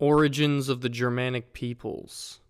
Origins of the Germanic peoples.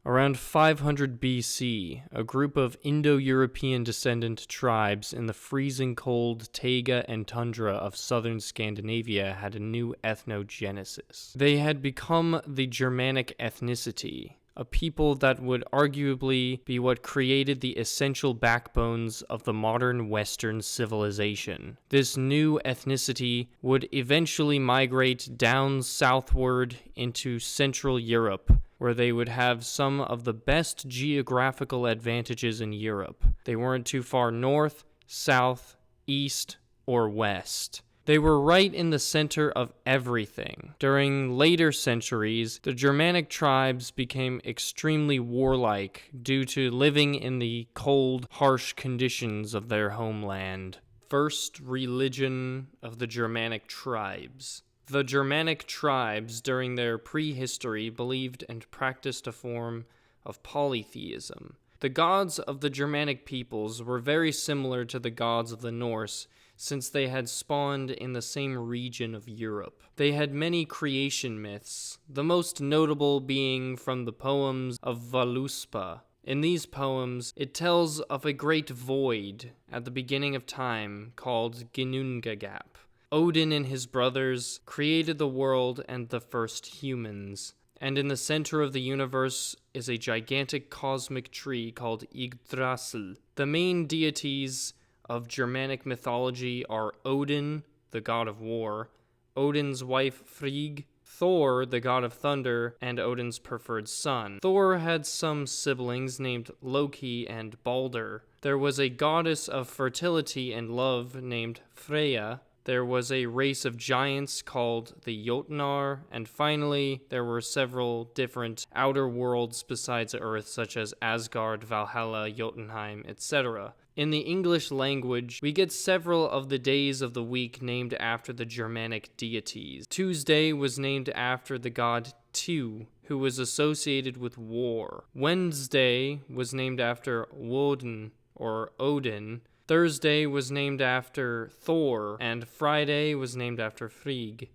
Around 500 BC, a group of Indo-European descendant tribes in the freezing cold taiga and tundra of southern Scandinavia had a new ethnogenesis. They had become the Germanic ethnicity, a people that would arguably be what created the essential backbones of the modern Western civilization. This new ethnicity would eventually migrate down southward into Central Europe, where they would have some of the best geographical advantages in Europe. They weren't too far north, south, east, or west. They were right in the center of everything. During later centuries, the Germanic tribes became extremely warlike due to living in the cold, harsh conditions of their homeland. First religion of the Germanic tribes. The Germanic tribes, during their prehistory, believed and practiced a form of polytheism. The gods of the Germanic peoples were very similar to the gods of the Norse, since they had spawned in the same region of Europe. They had many creation myths, the most notable being from the poems of Völuspá. In these poems, it tells of a great void at the beginning of time called Ginnungagap. Odin and his brothers created the world and the first humans, and in the center of the universe is a gigantic cosmic tree called Yggdrasil. The main deities of Germanic mythology are Odin, the god of war, Odin's wife Frigg, Thor, the god of thunder, and Odin's preferred son. Thor had some siblings named Loki and Balder. There was a goddess of fertility and love named Freya. There was a race of giants called the Jotnar, and finally, there were several different outer worlds besides Earth, such as Asgard, Valhalla, Jotunheim, etc. In the English language, we get several of the days of the week named after the Germanic deities. Tuesday was named after the god Tu, who was associated with war. Wednesday was named after Woden, or Odin. Thursday was named after Thor, and Friday was named after Frigg.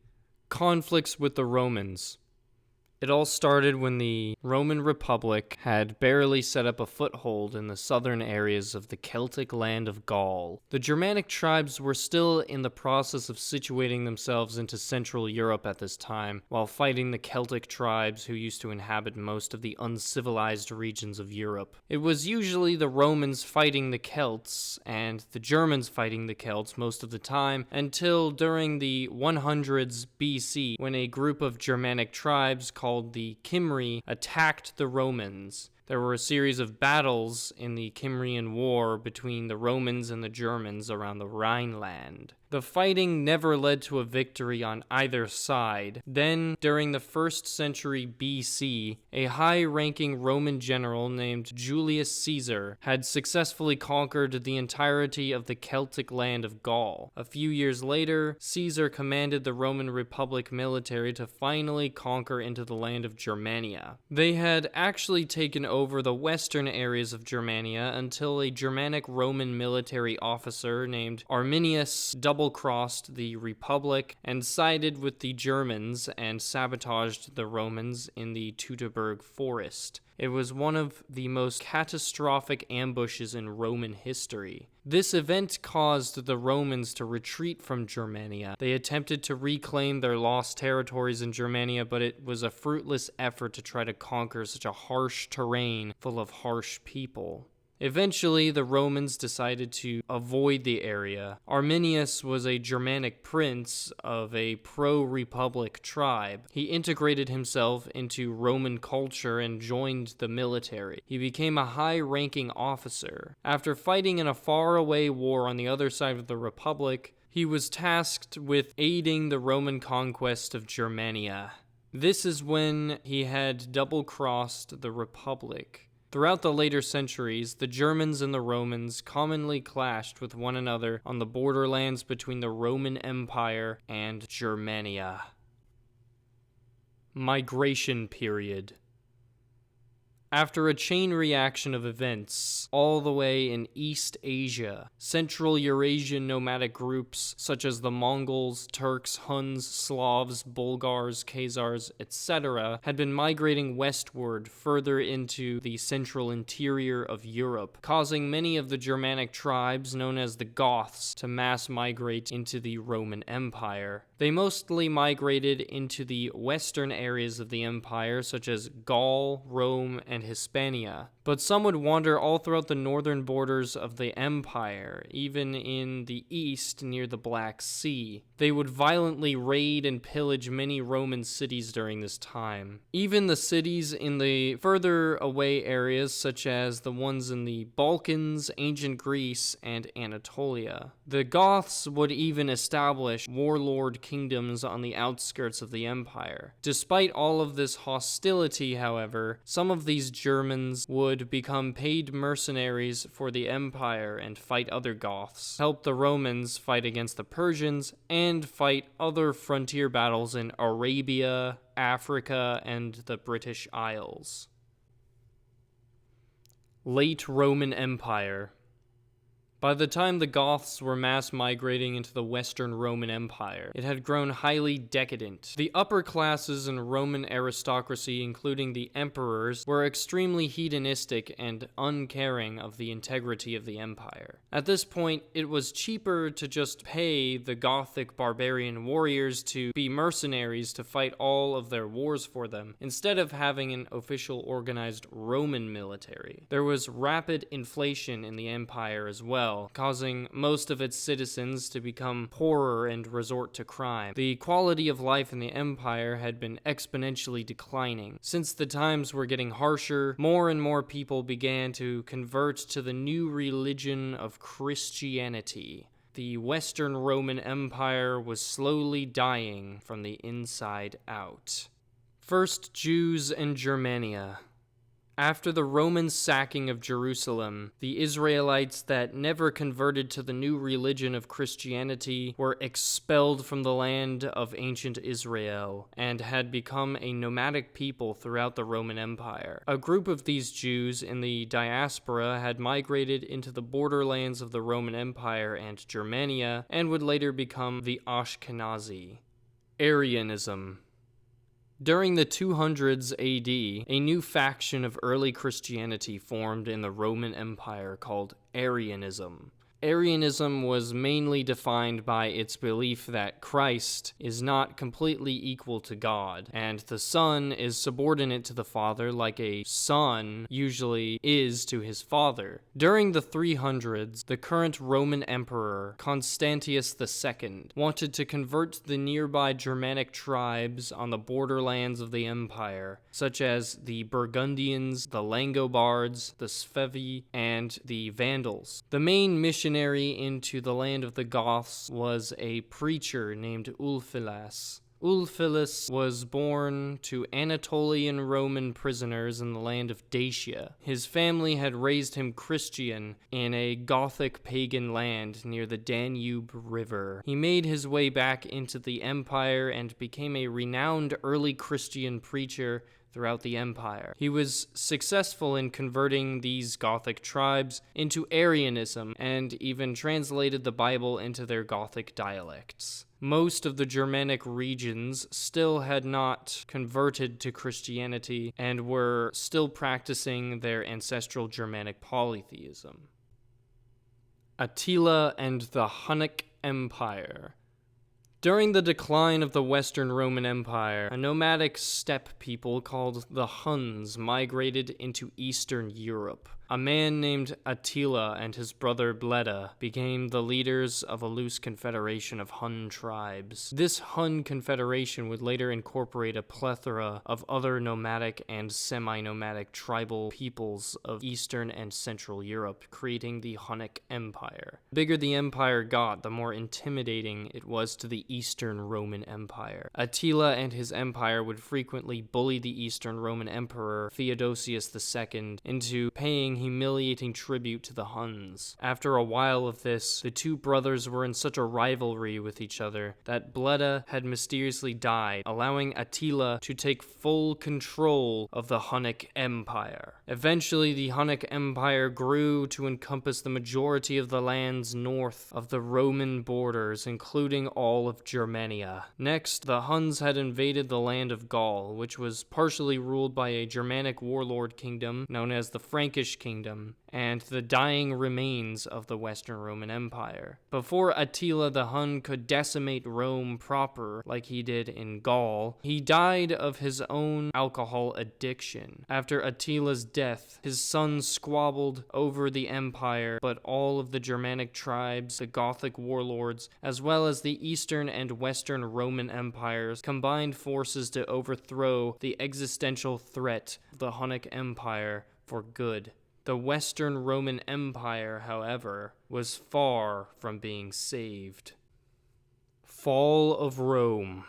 Conflicts with the Romans. It all started when the Roman Republic had barely set up a foothold in the southern areas of the Celtic land of Gaul. The Germanic tribes were still in the process of situating themselves into Central Europe at this time, while fighting the Celtic tribes who used to inhabit most of the uncivilized regions of Europe. It was usually the Romans fighting the Celts, and the Germans fighting the Celts most of the time, until during the 100s BC, when a group of Germanic tribes called the Cimri attacked the Romans. There were a series of battles in the Cimbrian War between the Romans and the Germans around the Rhineland. The fighting never led to a victory on either side. Then, during the 1st century BC, a high-ranking Roman general named Julius Caesar had successfully conquered the entirety of the Celtic land of Gaul. A few years later, Caesar commanded the Roman Republic military to finally conquer into the land of Germania. They had actually taken over the western areas of Germania until a Germanic Roman military officer named Arminius double-crossed the Republic and sided with the Germans and sabotaged the Romans in the Teutoburg Forest. It was one of the most catastrophic ambushes in Roman history. This event caused the Romans to retreat from Germania. They attempted to reclaim their lost territories in Germania, but it was a fruitless effort to try to conquer such a harsh terrain full of harsh people. Eventually, the Romans decided to avoid the area. Arminius was a Germanic prince of a pro-republic tribe. He integrated himself into Roman culture and joined the military. He became a high-ranking officer. After fighting in a faraway war on the other side of the Republic, he was tasked with aiding the Roman conquest of Germania. This is when he had double-crossed the Republic. Throughout the later centuries, the Germans and the Romans commonly clashed with one another on the borderlands between the Roman Empire and Germania. Migration period. After a chain reaction of events, all the way in East Asia, Central Eurasian nomadic groups such as the Mongols, Turks, Huns, Slavs, Bulgars, Khazars, etc. had been migrating westward further into the central interior of Europe, causing many of the Germanic tribes known as the Goths to mass migrate into the Roman Empire. They mostly migrated into the western areas of the empire, such as Gaul, Rome, and Hispania. But some would wander all throughout the northern borders of the empire, even in the east near the Black Sea. They would violently raid and pillage many Roman cities during this time. Even the cities in the further away areas, such as the ones in the Balkans, ancient Greece, and Anatolia. The Goths would even establish warlord kingdoms on the outskirts of the empire. Despite all of this hostility, however, some of these Germans would become paid mercenaries for the empire and fight other Goths, help the Romans fight against the Persians, and fight other frontier battles in Arabia, Africa, and the British Isles. Late Roman Empire. By the time the Goths were mass migrating into the Western Roman Empire, it had grown highly decadent. The upper classes and Roman aristocracy, including the emperors, were extremely hedonistic and uncaring of the integrity of the empire. At this point, it was cheaper to just pay the Gothic barbarian warriors to be mercenaries to fight all of their wars for them, instead of having an official organized Roman military. There was rapid inflation in the empire as well, causing most of its citizens to become poorer and resort to crime. The quality of life in the empire had been exponentially declining. Since the times were getting harsher, more and more people began to convert to the new religion of Christianity. The Western Roman Empire was slowly dying from the inside out. First, Jews and Germania. After the Roman sacking of Jerusalem, the Israelites that never converted to the new religion of Christianity were expelled from the land of ancient Israel and had become a nomadic people throughout the Roman Empire. A group of these Jews in the diaspora had migrated into the borderlands of the Roman Empire and Germania and would later become the Ashkenazi. Arianism. During the 200s AD, a new faction of early Christianity formed in the Roman Empire called Arianism. Arianism was mainly defined by its belief that Christ is not completely equal to God, and the Son is subordinate to the Father like a son usually is to his father. During the 300s, the current Roman Emperor, Constantius II, wanted to convert the nearby Germanic tribes on the borderlands of the empire, such as the Burgundians, the Langobards, the Svevi, and the Vandals. The main missionary into the land of the Goths was a preacher named Ulfilas. Ulfilas was born to Anatolian Roman prisoners in the land of Dacia. His family had raised him Christian in a Gothic pagan land near the Danube River. He made his way back into the empire and became a renowned early Christian preacher throughout the empire. He was successful in converting these Gothic tribes into Arianism and even translated the Bible into their Gothic dialects. Most of the Germanic regions still had not converted to Christianity and were still practicing their ancestral Germanic polytheism. Attila and the Hunnic Empire. During the decline of the Western Roman Empire, a nomadic steppe people called the Huns migrated into Eastern Europe. A man named Attila and his brother Bleda became the leaders of a loose confederation of Hun tribes. This Hun confederation would later incorporate a plethora of other nomadic and semi-nomadic tribal peoples of Eastern and Central Europe, creating the Hunnic Empire. The bigger the empire got, the more intimidating it was to the Eastern Roman Empire. Attila and his empire would frequently bully the Eastern Roman Emperor Theodosius II into paying paying humiliating tribute to the Huns. After a while of this, the two brothers were in such a rivalry with each other that Bleda had mysteriously died, allowing Attila to take full control of the Hunnic Empire. Eventually, the Hunnic Empire grew to encompass the majority of the lands north of the Roman borders, including all of Germania. Next, the Huns had invaded the land of Gaul, which was partially ruled by a Germanic warlord kingdom known as the Frankish Kingdom, and the dying remains of the Western Roman Empire. Before Attila the Hun could decimate Rome proper like he did in Gaul, he died of his own alcohol addiction. After Attila's death, his sons squabbled over the empire, but all of the Germanic tribes, the Gothic warlords, as well as the Eastern and Western Roman empires combined forces to overthrow the existential threat of the Hunnic Empire for good. The Western Roman Empire, however, was far from being saved. Fall of Rome.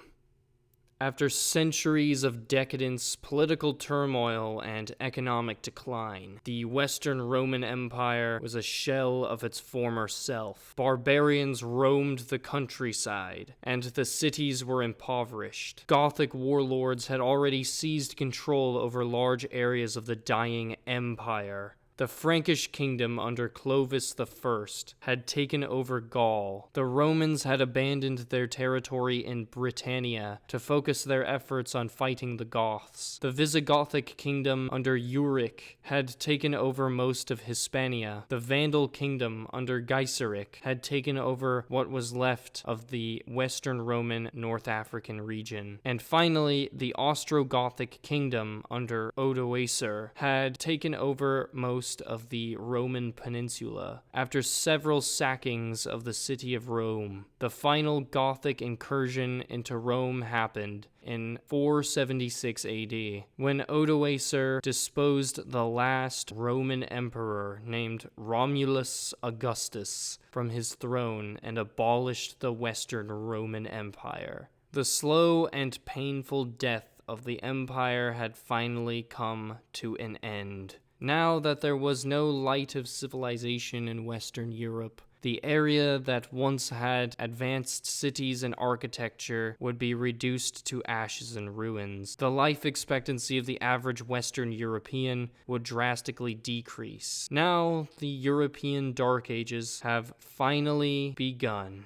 After centuries of decadence, political turmoil, and economic decline, the Western Roman Empire was a shell of its former self. Barbarians roamed the countryside, and the cities were impoverished. Gothic warlords had already seized control over large areas of the dying empire. The Frankish kingdom under Clovis I had taken over Gaul. The Romans had abandoned their territory in Britannia to focus their efforts on fighting the Goths. The Visigothic kingdom under Euric had taken over most of Hispania. The Vandal kingdom under Gaiseric had taken over what was left of the Western Roman North African region. And finally, the Ostrogothic kingdom under Odoacer had taken over most of the Roman peninsula. After several sackings of the city of Rome, the final Gothic incursion into Rome happened in 476 AD, when Odoacer disposed the last Roman emperor named Romulus Augustus from his throne and abolished the Western Roman Empire. The slow and painful death of the empire had finally come to an end. Now that there was no light of civilization in Western Europe, the area that once had advanced cities and architecture would be reduced to ashes and ruins. The life expectancy of the average Western European would drastically decrease. Now, the European Dark Ages have finally begun.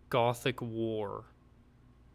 Gothic War.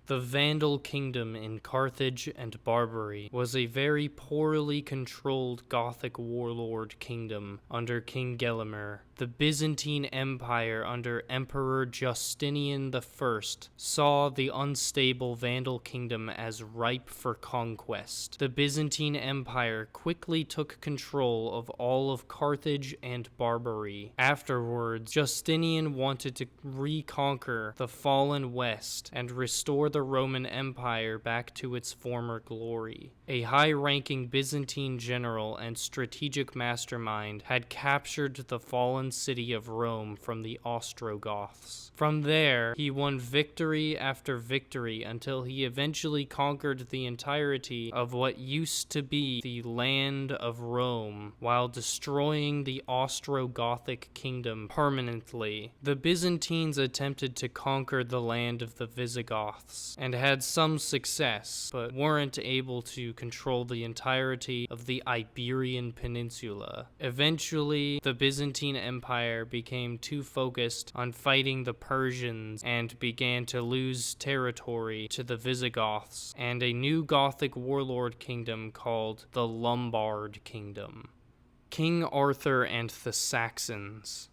The Vandal kingdom in Carthage and Barbary was a very poorly controlled Gothic warlord kingdom under King Gelimer. The Byzantine Empire under Emperor Justinian I saw the unstable Vandal kingdom as ripe for conquest. The Byzantine Empire quickly took control of all of Carthage and Barbary. Afterwards, Justinian wanted to reconquer the fallen West and restore the Roman Empire back to its former glory. A high-ranking Byzantine general and strategic mastermind had captured the fallen city of Rome from the Ostrogoths. From there, he won victory after victory until he eventually conquered the entirety of what used to be the land of Rome, while destroying the Ostrogothic kingdom permanently. The Byzantines attempted to conquer the land of the Visigoths, and had some success, but weren't able to control the entirety of the Iberian Peninsula. Eventually, the Byzantine Empire became too focused on fighting the Persians and began to lose territory to the Visigoths and a new Gothic warlord kingdom called the Lombard Kingdom. King Arthur and the Saxons.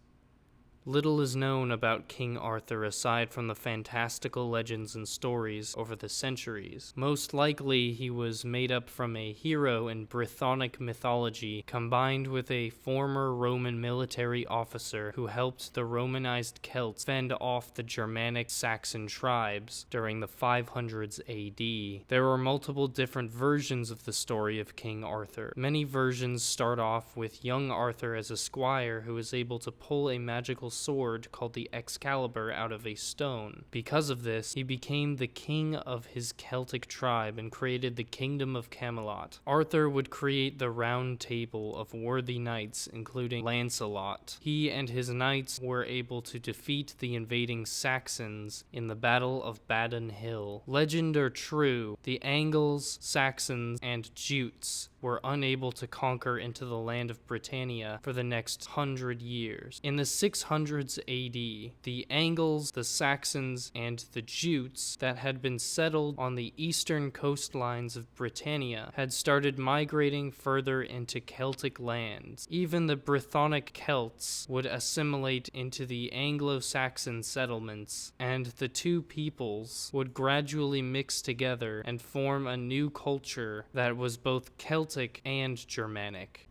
Little is known about King Arthur aside from the fantastical legends and stories over the centuries. Most likely, he was made up from a hero in Brythonic mythology combined with a former Roman military officer who helped the Romanized Celts fend off the Germanic Saxon tribes during the 500s AD. There are multiple different versions of the story of King Arthur. Many versions start off with young Arthur as a squire who is able to pull a magical sword called the Excalibur out of a stone. Because of this, he became the king of his Celtic tribe and created the Kingdom of Camelot. Arthur would create the Round Table of worthy knights, including Lancelot. He and his knights were able to defeat the invading Saxons in the Battle of Badon Hill. Legend or true, the Angles, Saxons, and Jutes were unable to conquer into the land of Britannia for the next 100 years. In the 600s AD, the Angles, the Saxons, and the Jutes that had been settled on the eastern coastlines of Britannia had started migrating further into Celtic lands. Even the Brythonic Celts would assimilate into the Anglo-Saxon settlements, and the two peoples would gradually mix together and form a new culture that was both Celtic and Germanic.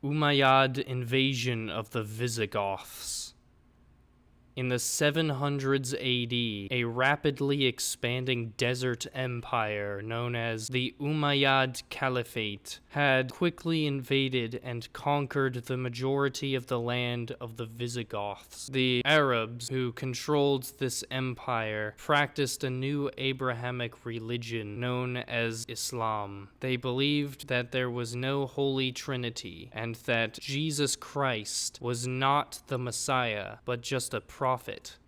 Umayyad invasion of the Visigoths. In the 700s AD, a rapidly expanding desert empire known as the Umayyad Caliphate had quickly invaded and conquered the majority of the land of the Visigoths. The Arabs who controlled this empire practiced a new Abrahamic religion known as Islam. They believed that there was no Holy Trinity and that Jesus Christ was not the Messiah, but just a prophet.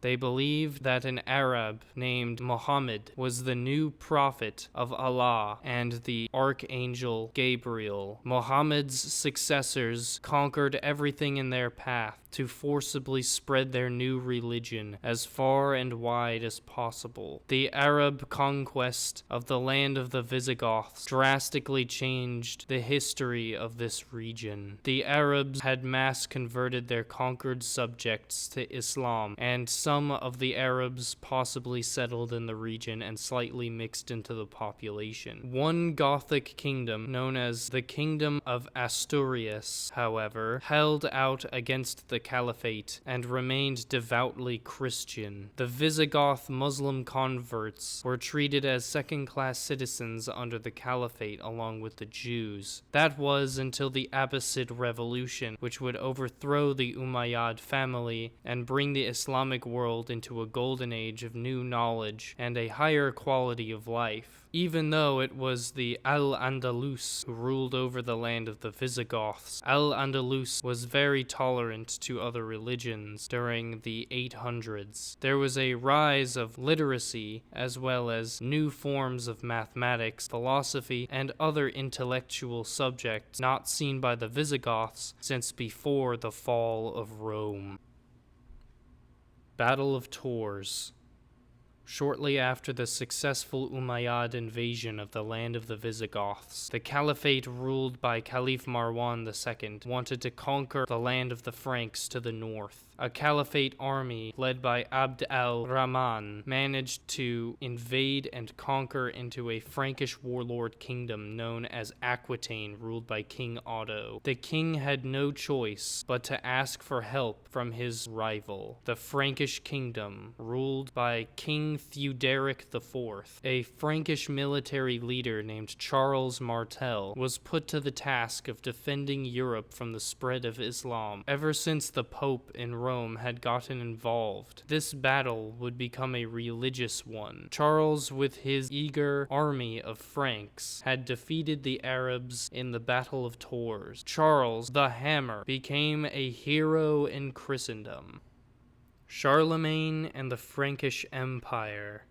They believed that an Arab named Muhammad was the new prophet of Allah and the archangel Gabriel. Muhammad's successors conquered everything in their path to forcibly spread their new religion as far and wide as possible. The Arab conquest of the land of the Visigoths drastically changed the history of this region. The Arabs had mass converted their conquered subjects to Islam, and some of the Arabs possibly settled in the region and slightly mixed into the population. One Gothic kingdom, known as the Kingdom of Asturias, however, held out against the Caliphate and remained devoutly Christian. The Visigoth Muslim converts were treated as second-class citizens under the Caliphate along with the Jews. That was until the Abbasid Revolution, which would overthrow the Umayyad family and bring the Islamic world into a golden age of new knowledge and a higher quality of life. Even though it was the Al-Andalus who ruled over the land of the Visigoths, Al-Andalus was very tolerant to other religions during the 800s. There was a rise of literacy as well as new forms of mathematics, philosophy, and other intellectual subjects not seen by the Visigoths since before the fall of Rome. Battle of Tours. Shortly after the successful Umayyad invasion of the land of the Visigoths, the Caliphate ruled by Caliph Marwan II wanted to conquer the land of the Franks to the north. A Caliphate army led by Abd al-Rahman managed to invade and conquer into a Frankish warlord kingdom known as Aquitaine, ruled by King Otto. The king had no choice but to ask for help from his rival, the Frankish kingdom, ruled by King Theuderic IV. A Frankish military leader named Charles Martel was put to the task of defending Europe from the spread of Islam. Ever since the Pope in Rome had gotten involved, this battle would become a religious one. Charles, with his eager army of Franks, had defeated the Arabs in the Battle of Tours. Charles, the Hammer, became a hero in Christendom. Charlemagne and the Frankish Empire.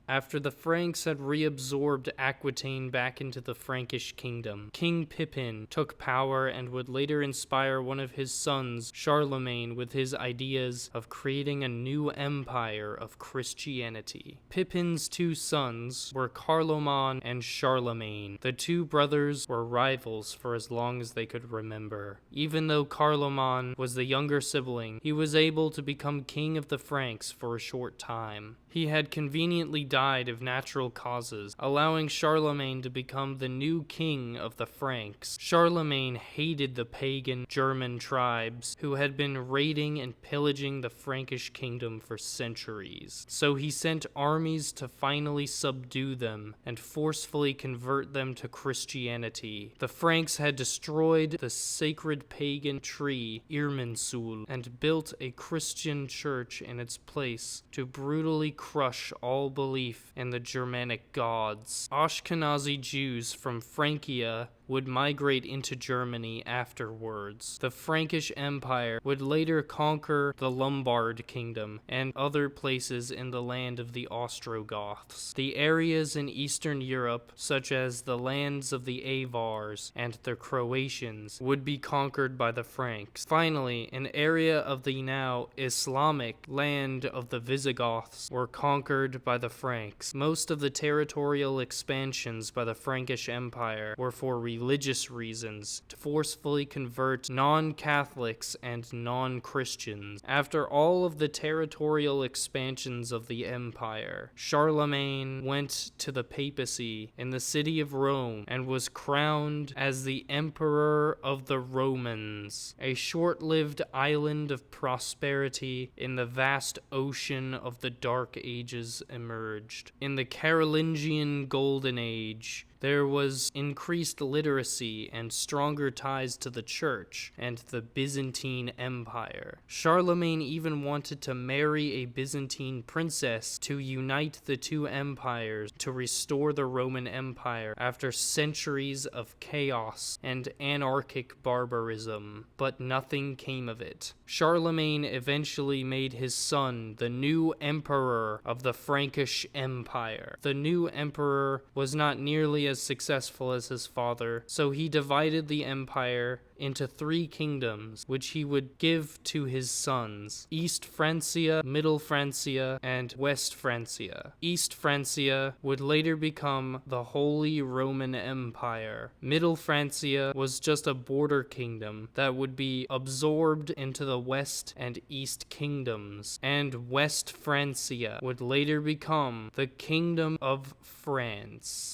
After the Franks had reabsorbed Aquitaine back into the Frankish kingdom, King Pippin took power and would later inspire one of his sons, Charlemagne, with his ideas of creating a new empire of Christianity. Pippin's two sons were Carloman and Charlemagne. The two brothers were rivals for as long as they could remember. Even though Carloman was the younger sibling, he was able to become king of the Franks for a short time. He had conveniently died died of natural causes, allowing Charlemagne to become the new king of the Franks. Charlemagne hated the pagan German tribes who had been raiding and pillaging the Frankish kingdom for centuries. So he sent armies to finally subdue them and forcefully convert them to Christianity. The Franks had destroyed the sacred pagan tree Irminsul and built a Christian church in its place to brutally crush all belief in the Germanic gods. Ashkenazi Jews from Francia would migrate into Germany afterwards. The Frankish Empire would later conquer the Lombard Kingdom and other places in the land of the Ostrogoths. The areas in Eastern Europe, such as the lands of the Avars and the Croatians, would be conquered by the Franks. Finally, an area of the now Islamic land of the Visigoths were conquered by the Franks. Most of the territorial expansions by the Frankish Empire were for religious reasons, to forcefully convert non-Catholics and non-Christians. After all of the territorial expansions of the empire, Charlemagne went to the papacy in the city of Rome and was crowned as the Emperor of the Romans, a short-lived island of prosperity in the vast ocean of the Dark Ages emerged. In the Carolingian Golden Age, there was increased literacy and stronger ties to the church and the Byzantine Empire. Charlemagne even wanted to marry a Byzantine princess to unite the two empires to restore the Roman Empire after centuries of chaos and anarchic barbarism, but nothing came of it. Charlemagne eventually made his son the new emperor of the Frankish Empire. The new emperor was not nearly as successful as his father, so he divided the empire into 3 kingdoms, which he would give to his sons: East Francia, Middle Francia, and West Francia. East Francia would later become the Holy Roman Empire. Middle Francia was just a border kingdom that would be absorbed into the West and East kingdoms, and West Francia would later become the Kingdom of France.